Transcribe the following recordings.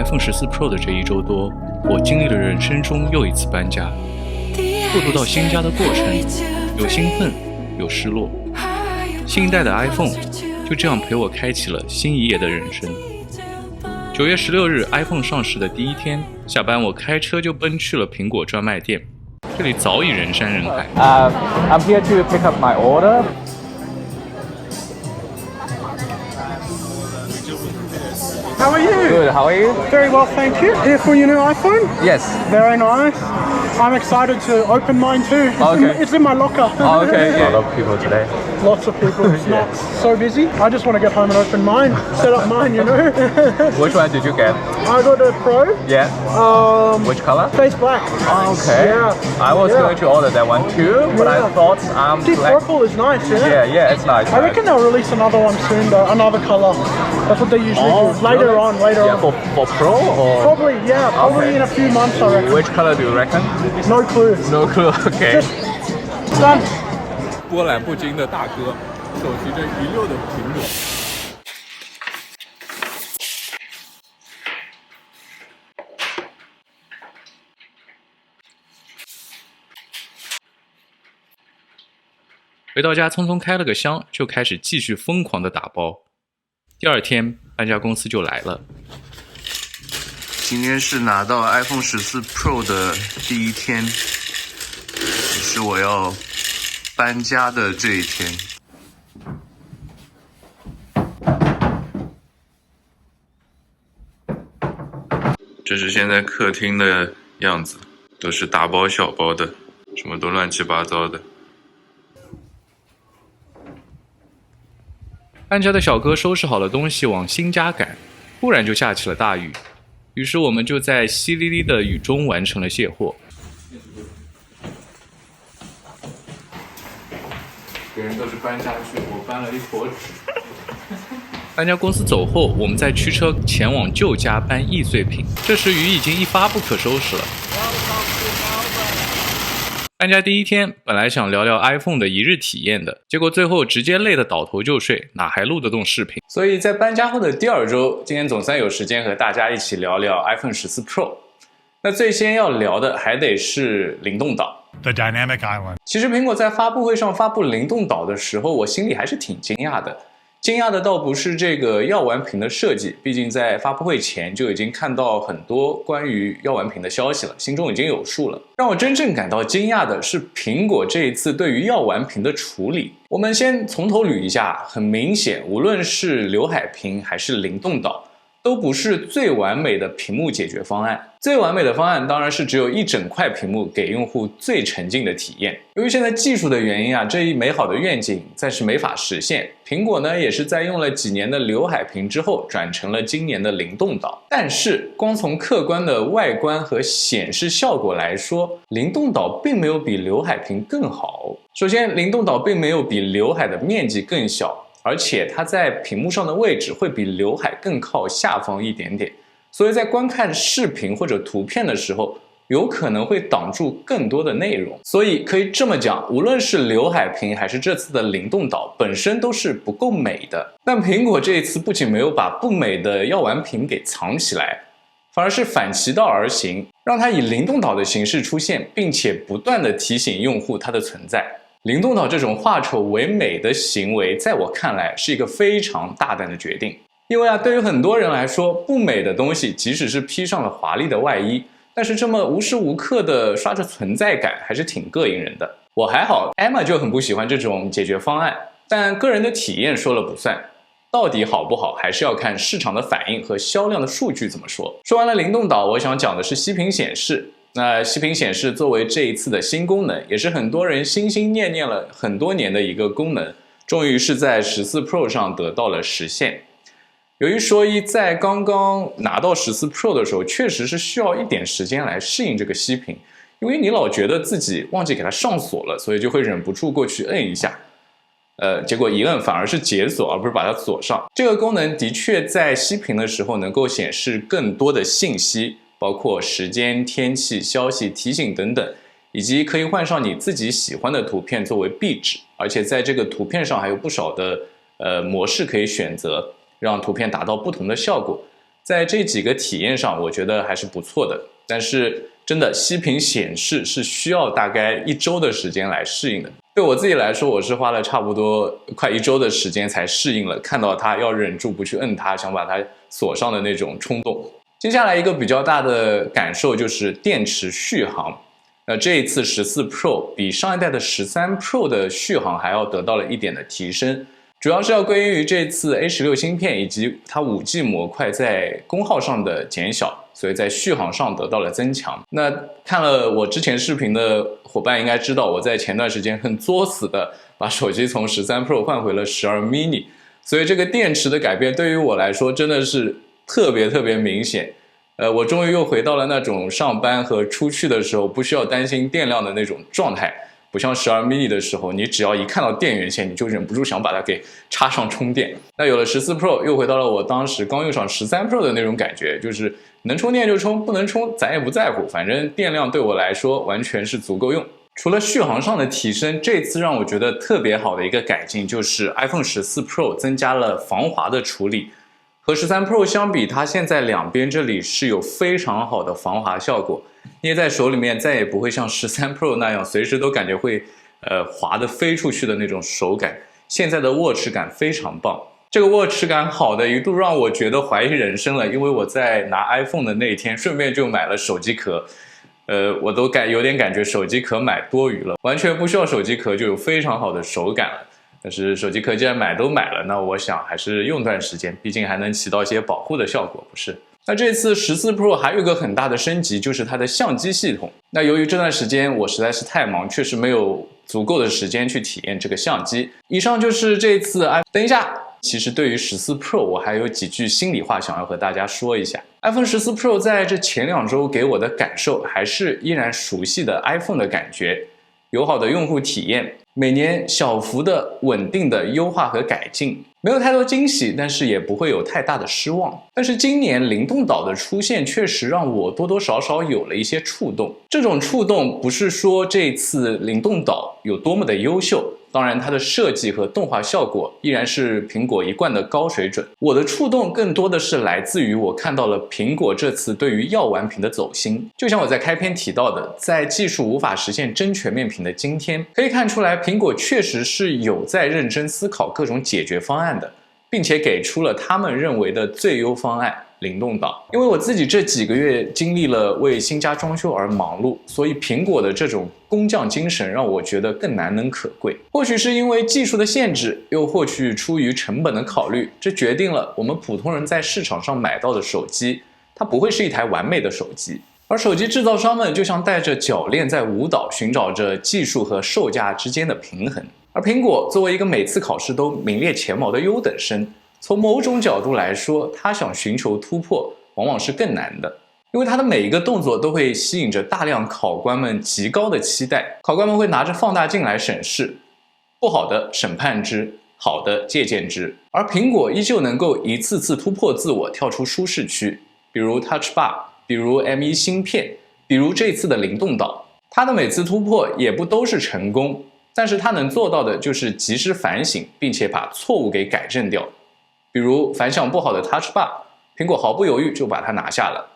iPhone 14 Pro 的这1周多，我经历了人生中又一次搬家。过渡到新家的过程，有兴奋，有失落。新一代的 iPhone 就这样陪我开启了新一页的人生。9月16日 iPhone 上市的第一天，下班我开车就奔去了苹果专卖店，这里早已人山人海。I'm here to pick up my order. How are you? Good, how are you? Very well, thank you. Here for your new iPhone? Yes. Very nice. I'm excited to open mine too. It's in my locker. Okay, yeah. A lot of people today. Lots of people. It's not so busy. I just want to get home and open mine, set up mine, you know. Which one did you get? I got a Pro. Yeah. Which color? Face black. Okay. Yeah. I was going to order that one too, but I thought See, black. purple is nice, Yeah, it's nice. I reckon they'll release another one soon though, another color. That's what they usually do. Later on. Yeah, for Pro or? Probably Okay. in a few months I reckon. Which color do you reckon? No clue. No clue, okay. Done. 波澜不惊的大哥，手提着一溜的苹果。回到家匆匆开了个箱，就开始继续疯狂的打包。第二天搬家公司就来了。今天是拿到 iPhone 14 Pro 的第一天，也是我要搬家的这一天。这是现在客厅的样子，都是大包小包的，什么都乱七八糟的。搬家的小哥收拾好了东西往新家赶，忽然就下起了大雨，于是我们就在淅沥沥的雨中完成了卸货。别人都是搬家具，我搬了一坨纸。搬家公司走后，我们再驱车前往旧家搬易碎品，这时雨已经一发不可收拾了。搬家第一天，本来想聊聊 iPhone 的一日体验的，结果最后直接累得倒头就睡，哪还录得动视频？所以在搬家后的第2周，今天总算有时间和大家一起聊聊 iPhone 14 Pro。那最先要聊的还得是灵动岛。The Dynamic Island。其实苹果在发布会上发布灵动岛的时候，我心里还是挺惊讶的。惊讶的倒不是这个药丸屏的设计，毕竟在发布会前就已经看到很多关于药丸屏的消息了，心中已经有数了。让我真正感到惊讶的是苹果这一次对于药丸屏的处理。我们先从头捋一下，很明显，无论是刘海屏还是灵动岛，都不是最完美的屏幕解决方案。最完美的方案当然是只有一整块屏幕给用户最沉浸的体验。由于现在技术的原因这一美好的愿景暂时没法实现。苹果呢也是在用了几年的刘海屏之后转成了今年的灵动岛。但是光从客观的外观和显示效果来说，灵动岛并没有比刘海屏更好。首先，灵动岛并没有比刘海的面积更小，而且它在屏幕上的位置会比刘海更靠下方一点点，所以在观看视频或者图片的时候，有可能会挡住更多的内容。所以可以这么讲，无论是刘海屏还是这次的灵动岛本身都是不够美的。但苹果这一次不仅没有把不美的药丸屏给藏起来，反而是反其道而行，让它以灵动岛的形式出现，并且不断地提醒用户它的存在。灵动岛这种化丑为美的行为，在我看来是一个非常大胆的决定。因为对于很多人来说，不美的东西即使是披上了华丽的外衣，但是这么无时无刻的刷着存在感还是挺膈应人的。我还好， Emma 就很不喜欢这种解决方案，但个人的体验说了不算，到底好不好还是要看市场的反应和销量的数据怎么说。说完了灵动岛，我想讲的是息屏显示。那息屏显示作为这一次的新功能，也是很多人心心念念了很多年的一个功能，终于是在14 Pro 上得到了实现。有一说一，在刚刚拿到14 Pro 的时候，确实是需要一点时间来适应这个息屏，因为你老觉得自己忘记给它上锁了，所以就会忍不住过去摁一下，结果一摁反而是解锁，而不是把它锁上。这个功能的确在息屏的时候能够显示更多的信息，包括时间、天气、消息、提醒等等，以及可以换上你自己喜欢的图片作为壁纸，而且在这个图片上还有不少的模式可以选择，让图片达到不同的效果。在这几个体验上，我觉得还是不错的。但是真的息屏显示是需要大概1周的时间来适应的。对我自己来说，我是花了差不多快1周的时间才适应了看到它要忍住不去摁它，想把它锁上的那种冲动。接下来一个比较大的感受就是电池续航。这一次14 Pro 比上一代的13 Pro 的续航还要得到了一点的提升。主要是要归因于这次 A16 芯片以及它 5G 模块在功耗上的减小，所以在续航上得到了增强。那看了我之前视频的伙伴应该知道，我在前段时间很作死的把手机从13 Pro 换回了12 mini， 所以这个电池的改变对于我来说真的是特别明显。我终于又回到了那种上班和出去的时候不需要担心电量的那种状态。不像12 mini 的时候，你只要一看到电源线，你就忍不住想把它给插上充电。那有了14 Pro， 又回到了我当时刚用上13 Pro 的那种感觉，就是能充电就充，不能充咱也不在乎，反正电量对我来说完全是足够用。除了续航上的提升，这次让我觉得特别好的一个改进就是 iPhone 14 Pro 增加了防滑的处理。和13 Pro 相比，它现在两边这里是有非常好的防滑效果，捏在手里面再也不会像13 Pro 那样随时都感觉会滑得飞出去的那种手感。现在的握持感非常棒，这个握持感好的一度让我觉得怀疑人生了，因为我在拿 iPhone 的那一天顺便就买了手机壳。我都有点感觉手机壳买多余了，完全不需要手机壳就有非常好的手感了。但是手机壳既然买都买了，那我想还是用段时间，毕竟还能起到一些保护的效果，不是？那这次14 Pro 还有一个很大的升级，就是它的相机系统。那由于这段时间我实在是太忙，确实没有足够的时间去体验这个相机。以上就是这次等一下，其实对于14 Pro 我还有几句心里话想要和大家说一下。iPhone 14 Pro 在这前2周给我的感受还是依然熟悉的 iPhone 的感觉，友好的用户体验，每年小幅的稳定的优化和改进，没有太多惊喜，但是也不会有太大的失望。但是今年灵动岛的出现确实让我多多少少有了一些触动。这种触动不是说这次灵动岛有多么的优秀，当然它的设计和动画效果依然是苹果一贯的高水准。我的触动更多的是来自于我看到了苹果这次对于药丸屏的走心。就像我在开篇提到的，在技术无法实现真全面屏的今天，可以看出来苹果确实是有在认真思考各种解决方案的，并且给出了他们认为的最优方案灵动岛。因为我自己这几个月经历了为新家装修而忙碌，所以苹果的这种工匠精神让我觉得更难能可贵。或许是因为技术的限制，又或许出于成本的考虑，这决定了我们普通人在市场上买到的手机，它不会是一台完美的手机。而手机制造商们就像带着铰链在舞蹈，寻找着技术和售价之间的平衡。而苹果作为一个每次考试都名列前茅的优等生，从某种角度来说，他想寻求突破往往是更难的，因为他的每一个动作都会吸引着大量考官们极高的期待。考官们会拿着放大镜来审视，不好的审判之，好的借鉴之。而苹果依旧能够一次次突破自我，跳出舒适区，比如 Touch Bar， 比如 M1 芯片，比如这次的灵动岛。他的每次突破也不都是成功，但是他能做到的就是及时反省，并且把错误给改正掉。比如反响不好的 Touch Bar， 苹果毫不犹豫就把它拿下了。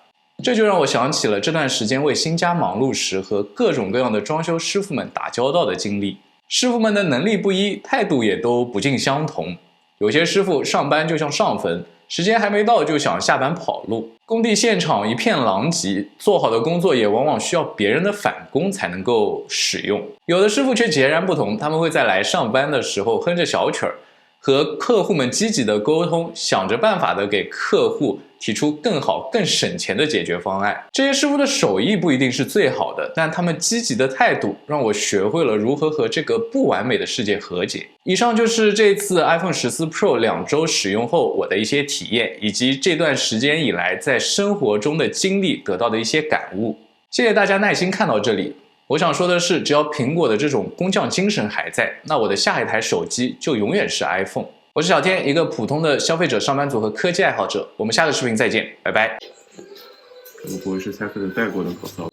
这就让我想起了这段时间为新家忙碌时和各种各样的装修师傅们打交道的经历。师傅们的能力不一，态度也都不尽相同。有些师傅上班就像上坟，时间还没到就想下班跑路。工地现场一片狼藉，做好的工作也往往需要别人的返工才能够使用。有的师傅却截然不同，他们会在来上班的时候哼着小曲儿，和客户们积极的沟通，想着办法的给客户提出更好更省钱的解决方案。这些师傅的手艺不一定是最好的，但他们积极的态度让我学会了如何和这个不完美的世界和解。以上就是这次 iPhone 14 Pro 2周使用后我的一些体验，以及这段时间以来在生活中的经历得到的一些感悟。谢谢大家耐心看到这里。我想说的是，只要苹果的这种工匠精神还在，那我的下一台手机就永远是 iPhone。我是小天，一个普通的消费者、上班族和科技爱好者。我们下个视频再见，拜拜。不会是蔡司的带过的口罩？